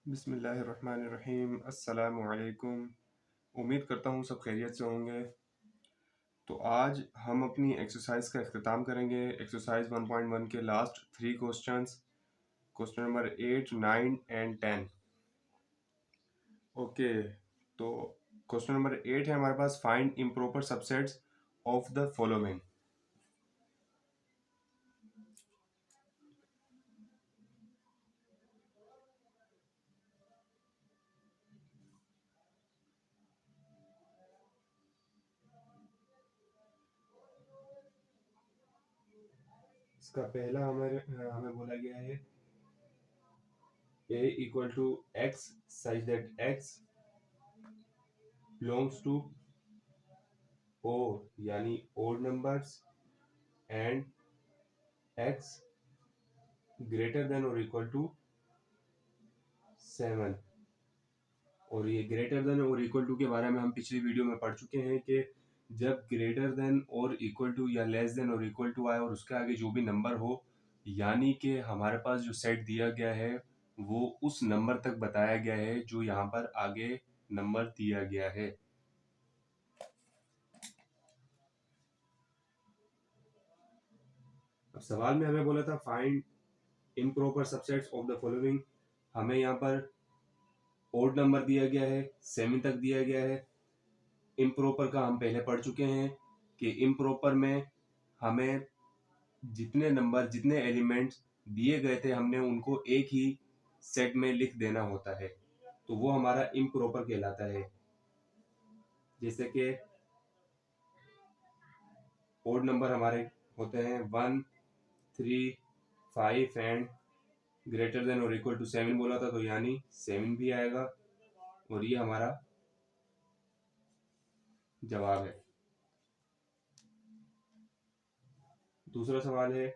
बिस्मिल्लाहिर्रहमानिर्रहीम। अस्सलामु अलैकुम। उम्मीद करता हूँ सब खैरियत से होंगे। तो आज हम अपनी एक्सरसाइज का इख्तिताम करेंगे। एक्सरसाइज 1.1 के last 3 questions, question number 8, 9 and 10। Okay, तो क्वेश्चन नंबर 8 है हमारे पास, find improper subsets of the following. इसका पहला हमें बोला गया है a equal to x such that x belongs to O यानी odd numbers and x greater than और इक्वल टू 7। और ये ग्रेटर देन और इक्वल टू के बारे में हम पिछली वीडियो में पढ़ चुके हैं कि जब ग्रेटर देन और इक्वल टू या लेस देन और इक्वल टू आए और उसके आगे जो भी नंबर हो, यानी कि हमारे पास जो सेट दिया गया है वो उस नंबर तक बताया गया है जो यहाँ पर आगे नंबर दिया गया है। अब सवाल में हमें बोला था find improper subsets of the following. हमें यहाँ पर ओड नंबर दिया गया है, 7 तक दिया गया है। इम्प्रॉपर का हम पहले पढ़ चुके हैं कि इम्प्रॉपर में हमें जितने एलिमेंट्स दिए गए थे हमने उनको एक ही सेट में लिख देना होता है, तो वो हमारा इम्प्रॉपर कहलाता है। जैसे कि ओड नंबर हमारे होते हैं 1, 3, 5 एंड ग्रेटर देन और इक्वल टू 7 बोला था, तो यानी 7 भी आएगा और ये हमारा जवाब है। दूसरा सवाल है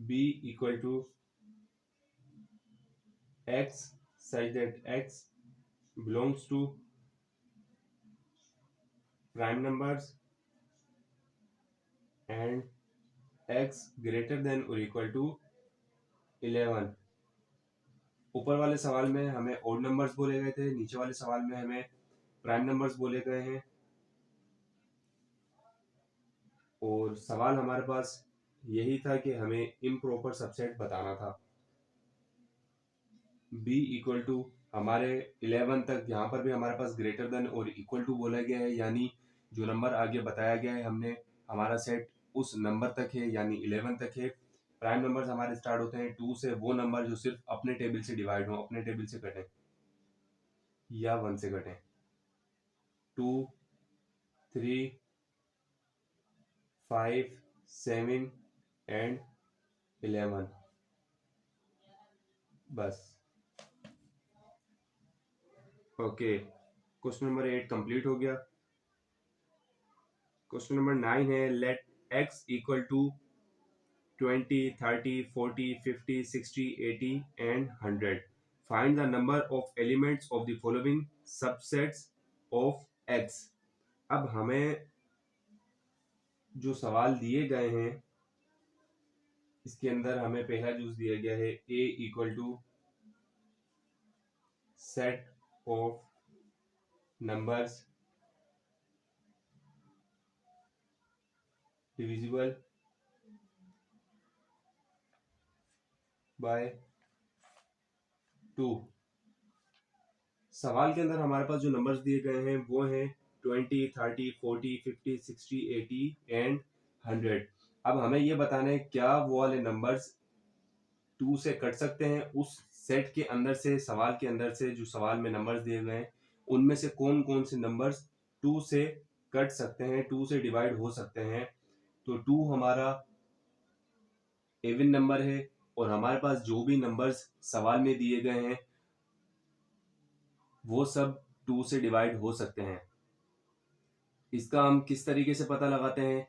b equal to x such that x belongs to prime numbers and x greater than or equal to 11। ऊपर वाले सवाल में हमें ओड नंबर्स बोले गए थे, नीचे वाले सवाल में हमें प्राइम नंबर्स बोले गए हैं। और सवाल हमारे पास यही था कि हमें इम्प्रॉपर सबसेट बताना था। b इक्वल टू हमारे 11 तक, यहाँ पर भी हमारे पास ग्रेटर देन और इक्वल टू बोला गया है, यानी जो नंबर आगे बताया गया है हमने हमारा सेट उस नंबर तक है यानी 11 तक है। प्राइम नंबर्स हमारे स्टार्ट होते हैं 2 से, वो नंबर जो सिर्फ अपने टेबल से डिवाइड हो, अपने टेबल से कटें या 1 से कटें। 2, 3, 5, 7 एंड 11। बस ओके, क्वेश्चन नंबर 8 कंप्लीट हो गया। क्वेश्चन नंबर 9 है let x equal to 20, 30, 40, 50, 60, 80 and 100। Find the number of elements of the following subsets of x। अब हमें जो सवाल दिए गए हैं इसके अंदर हमें पहला चूज दिया गया है a equal to set of numbers divisible by 2। सवाल के अंदर हमारे पास जो नंबर्स दिए गए हैं वो हैं 20, 30, 40, 50, 60, 80 एंड 100। अब हमें ये बताना है क्या वो वाले नंबर्स 2 से कट सकते हैं। उस सेट के अंदर से, सवाल के अंदर से जो सवाल में नंबर्स दिए गए हैं उनमें से कौन कौन से नंबर्स 2 से कट सकते हैं, 2 से डिवाइड हो सकते हैं। तो 2 हमारा इवन नंबर है और हमारे पास जो भी नंबर्स सवाल में दिए गए हैं वो सब 2 से डिवाइड हो सकते हैं। इसका हम किस तरीके से पता लगाते हैं?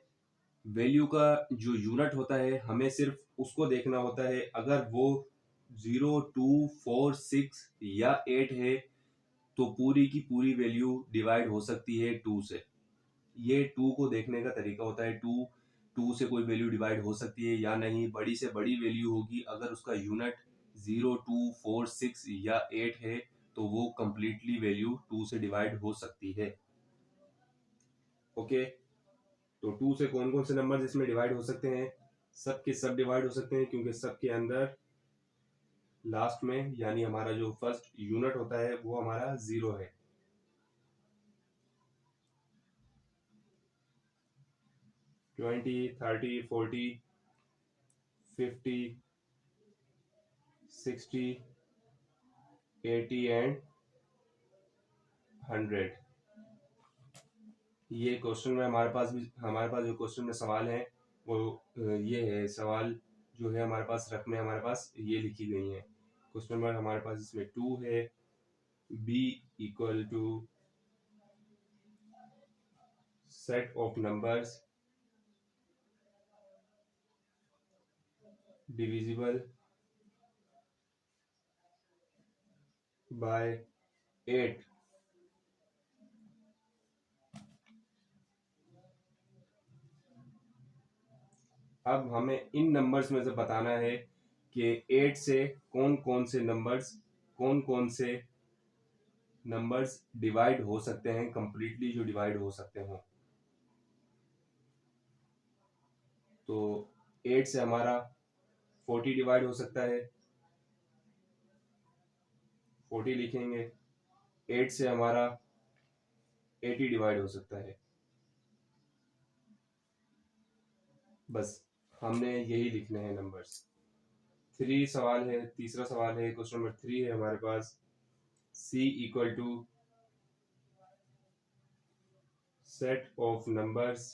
वैल्यू का जो यूनिट होता है हमें सिर्फ उसको देखना होता है। अगर वो 0, 2, 4, 6 या 8 है तो पूरी की पूरी वैल्यू डिवाइड हो सकती है 2 से। ये 2 को देखने का तरीका होता है। 2 2 से कोई वैल्यू डिवाइड हो सकती है या नहीं, बड़ी से बड़ी वैल्यू होगी, अगर उसका यूनिट 0, 2, 4, 6 या 8 है तो वो कंप्लीटली वैल्यू 2 से डिवाइड हो सकती है। ओके, तो 2 से कौन कौन से नंबर इसमें डिवाइड हो सकते हैं? सब के सब डिवाइड हो सकते हैं, क्योंकि सब के अंदर लास्ट में यानी हमारा जो फर्स्ट यूनिट होता है वो हमारा 0 है। 20, 30, 40, 50, 60, 80 एंड 100। ये क्वेश्चन में हमारे पास जो क्वेश्चन में सवाल है वो ये है। सवाल जो है हमारे पास रकमें हमारे पास ये लिखी गई हैं। क्वेश्चन नंबर हमारे पास इसमें 2 है। b equal to set of numbers divisible by 8। अब हमें इन नंबर्स में से बताना है कि 8 से कौन कौन से नंबर्स डिवाइड हो सकते हैं, कंप्लीटली जो डिवाइड हो सकते हो। तो 8 से हमारा 40 डिवाइड हो सकता है, 40 लिखेंगे। 8 से हमारा 80 डिवाइड हो सकता है। बस हमने यही लिखने हैं नंबर्स। 3 सवाल है, तीसरा सवाल है, क्वेश्चन नंबर 3 है हमारे पास। c equal to set of numbers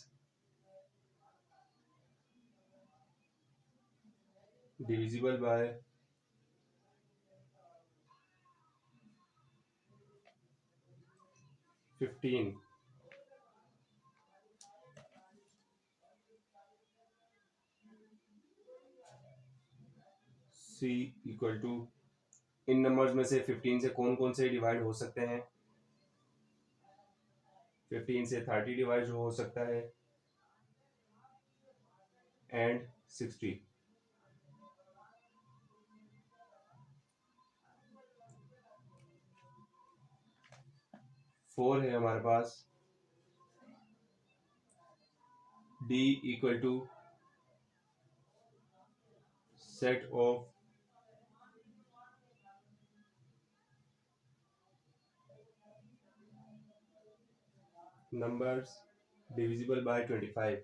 divisible by 15। c equal to इन नंबर्स में से 15 से कौन कौन से डिवाइड हो सकते हैं? 15 से 30 डिवाइड हो सकता है एंड 60। 4 है हमारे पास। d equal to set of numbers divisible by 25।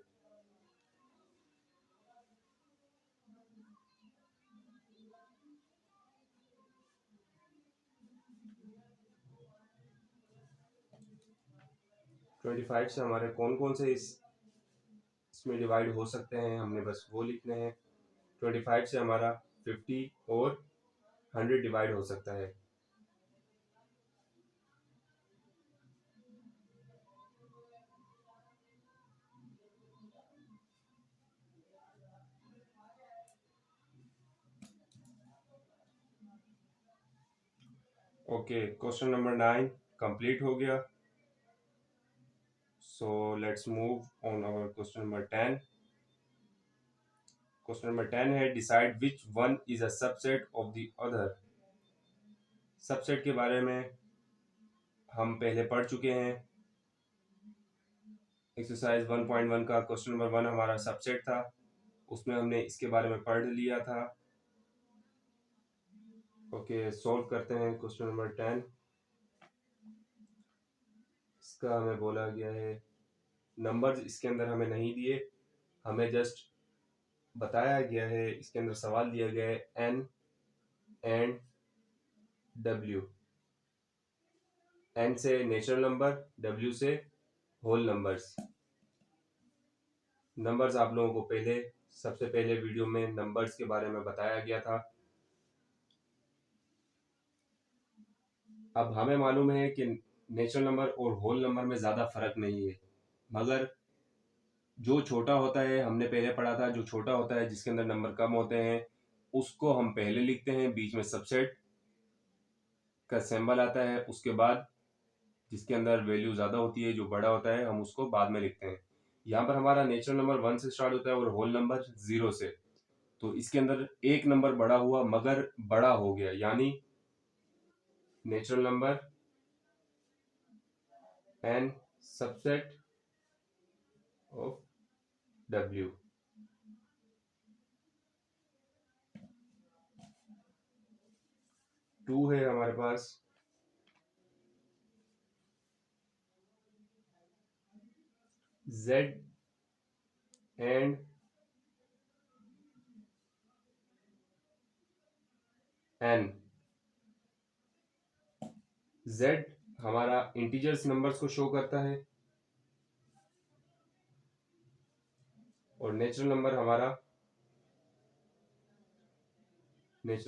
25 से हमारे कौन कौन से इसमें डिवाइड हो सकते हैं, हमने बस वो लिखने हैं। 25 से हमारा 50 और 100 डिवाइड हो सकता है। ओके, क्वेश्चन नंबर 9 कंप्लीट हो गया। So let's move on our question number 10। Question number 10 है decide which one is a subset of the other. Subset के बारे में हम पहले पढ़ चुके हैं। एक्सरसाइज 1.1 का क्वेश्चन नंबर 1 हमारा सबसेट था, उसमें हमने इसके बारे में पढ़ लिया था। ओके, सॉल्व करते हैं क्वेश्चन नंबर 10। इसका हमें बोला गया है, नंबर्स इसके अंदर हमें नहीं दिए, हमें जस्ट बताया गया है, इसके अंदर सवाल दिया गया है n एंड w। n से नेचुरल नंबर, w से होल नंबर्स। नंबर्स आप लोगों को सबसे पहले वीडियो में नंबर्स के बारे में बताया गया था। अब हमें मालूम है कि नेचुरल नंबर और होल नंबर में ज़्यादा फर्क नहीं है, मगर जो छोटा होता है, हमने पहले पढ़ा था, जो छोटा होता है जिसके अंदर नंबर कम होते हैं उसको हम पहले लिखते हैं, बीच में सबसेट का सिंबल आता है, उसके बाद जिसके अंदर वैल्यू ज़्यादा होती है, जो बड़ा होता है, हम उसको बाद में लिखते हैं। यहाँ पर हमारा नेचुरल नंबर 1 से स्टार्ट होता है और होल नंबर 0 से, तो इसके अंदर एक नंबर बड़ा हुआ मगर बड़ा हो गया, यानी natural number n subset of w। Two है हमारे पास z एंड n। z हमारा इंटीजर्स नंबर्स को शो करता है और नेचुरल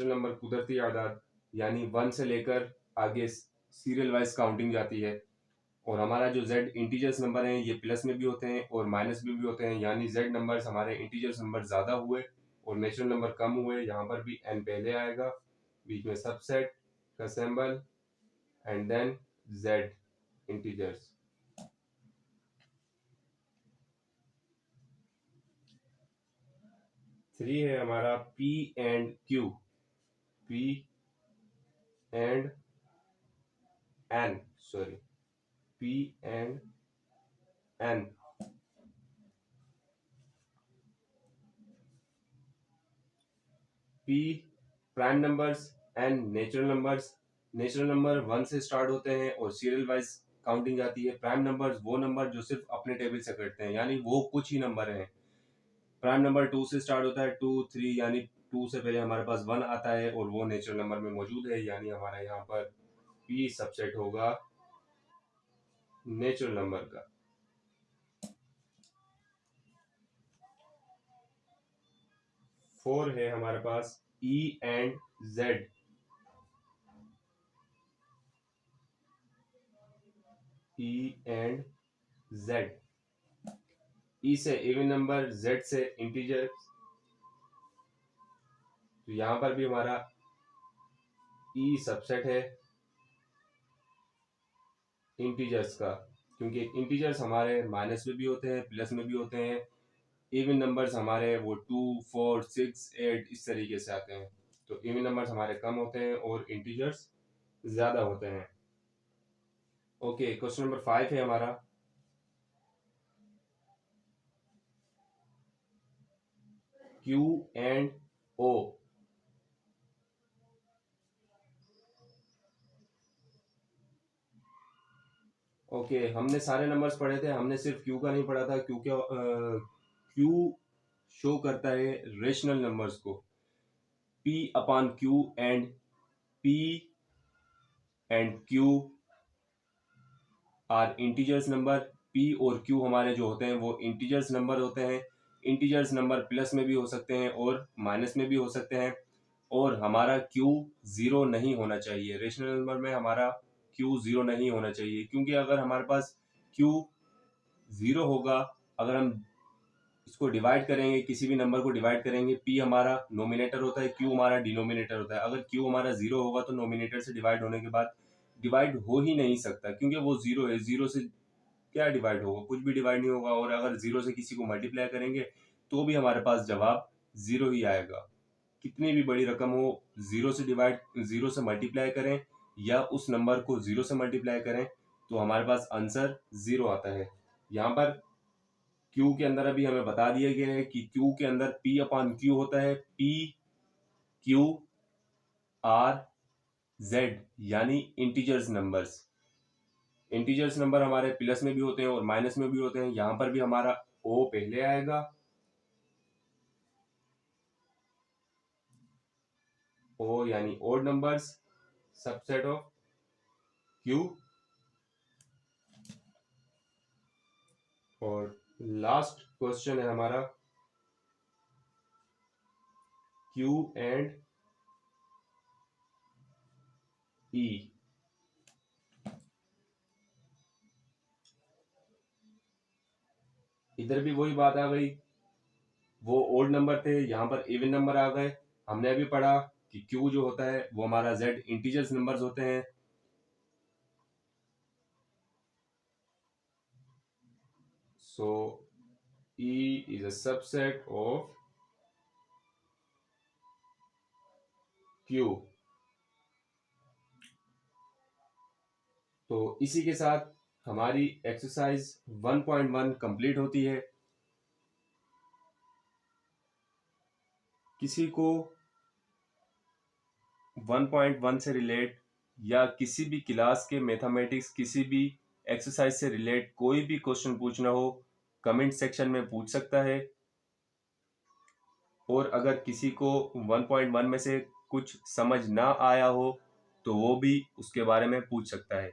नंबर कुदरती आदाद यानी 1 से लेकर आगे सीरियल वाइज काउंटिंग जाती है। और हमारा जो z इंटीजर्स नंबर हैं ये प्लस में भी होते हैं और माइनस में भी होते हैं, यानी z नंबर्स हमारे इंटीजर्स नंबर ज़्यादा हुए और नेचुरल नंबर कम हुए। यहाँ पर भी n पहले आएगा, बीच में सबसेट का symbol and then z integers. Three है हमारा p and q, p and n, sorry p and n। p prime numbers, n natural numbers. Natural number 1 से स्टार्ट होते हैं और सीरियल वाइज काउंटिंग जाती है। प्राइम नंबर्स वो नंबर जो सिर्फ अपने टेबल से कटते हैं, यानी वो कुछ ही नंबर हैं। प्राइम नंबर 2 से स्टार्ट होता है, 2 3, यानी 2 से पहले हमारे पास 1 आता है और वो नेचुरल नंबर में मौजूद है, यानी हमारा यहाँ पर p सबसेट होगा नेचुरल नंबर का। 4 है हमारे पास e and z, e and z। e से इवन नंबर, z से इंटीजर, तो यहां पर भी हमारा e सबसेट है इंटीजर्स का, क्योंकि इंटीजर्स हमारे माइनस में भी होते हैं प्लस में भी होते हैं। इवन नंबर्स हमारे वो 2 4 6 8 इस तरीके से आते हैं, तो इवन नंबर्स हमारे कम होते हैं और इंटीजर्स ज्यादा होते हैं। ओके, क्वेश्चन नंबर 5 है हमारा, Q एंड O। ओके, हमने सारे नंबर्स पढ़े थे, हमने सिर्फ Q का नहीं पढ़ा था, क्योंकि Q शो करता है रेशनल नंबर्स को। P upon Q and P and Q are integers number. P और Q हमारे जो होते हैं वो इंटीजर्स नंबर होते हैं। इंटीजर्स नंबर प्लस में भी हो सकते हैं और माइनस में भी हो सकते हैं, और हमारा Q जीरो नहीं होना चाहिए। रेशनल नंबर में हमारा Q जीरो नहीं होना चाहिए, क्योंकि अगर हमारे पास Q जीरो होगा, अगर हम इसको डिवाइड करेंगे, किसी भी नंबर को डिवाइड करेंगे, P हमारा नोमिनेटर होता है, Q हमारा डिनोमिनेटर होता है। अगर Q हमारा जीरो होगा तो नोमिनेटर से डिवाइड होने के बाद डिवाइड हो ही नहीं सकता, क्योंकि वो जीरो है। जीरो से क्या डिवाइड होगा? कुछ भी डिवाइड नहीं होगा। और अगर जीरो से किसी को मल्टीप्लाई करेंगे तो भी हमारे पास जवाब जीरो ही आएगा। कितनी भी बड़ी रकम हो, जीरो से मल्टीप्लाई करें या उस नंबर को जीरो से मल्टीप्लाई करें तो हमारे पास आंसर जीरो आता है। यहाँ पर Q के अंदर अभी हमें बता दिया गया है कि Q के अंदर P अपॉन Q होता है, P Q R Z, यानी इंटीजर्स नंबर्स। इंटीजर्स नंबर हमारे प्लस में भी होते हैं और माइनस में भी होते हैं। यहाँ पर भी हमारा O पहले आएगा, O यानी odd numbers, subset of Q। और लास्ट क्वेश्चन है हमारा Q एंड E। इधर भी वही बात आ गई, वो ओल्ड नंबर थे, यहाँ पर इवन नंबर आ गए। हमने अभी पढ़ा कि Q जो होता है वो हमारा Z इंटीजर्स नंबर्स होते हैं। सो E is a subset of Q। तो इसी के साथ हमारी एक्सरसाइज 1.1 कंप्लीट होती है। किसी को 1.1 से रिलेट या किसी भी क्लास के मैथमेटिक्स किसी भी एक्सरसाइज से रिलेट कोई भी क्वेश्चन पूछना हो कमेंट सेक्शन में पूछ सकता है। और अगर किसी को 1.1 में से कुछ समझ ना आया हो तो वो भी उसके बारे में पूछ सकता है।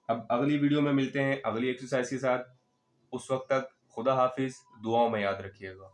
अब अगली वीडियो में मिलते हैं अगली एक्सरसाइज के साथ। उस वक्त तक खुदा हाफिज, दुआओं में याद रखिएगा।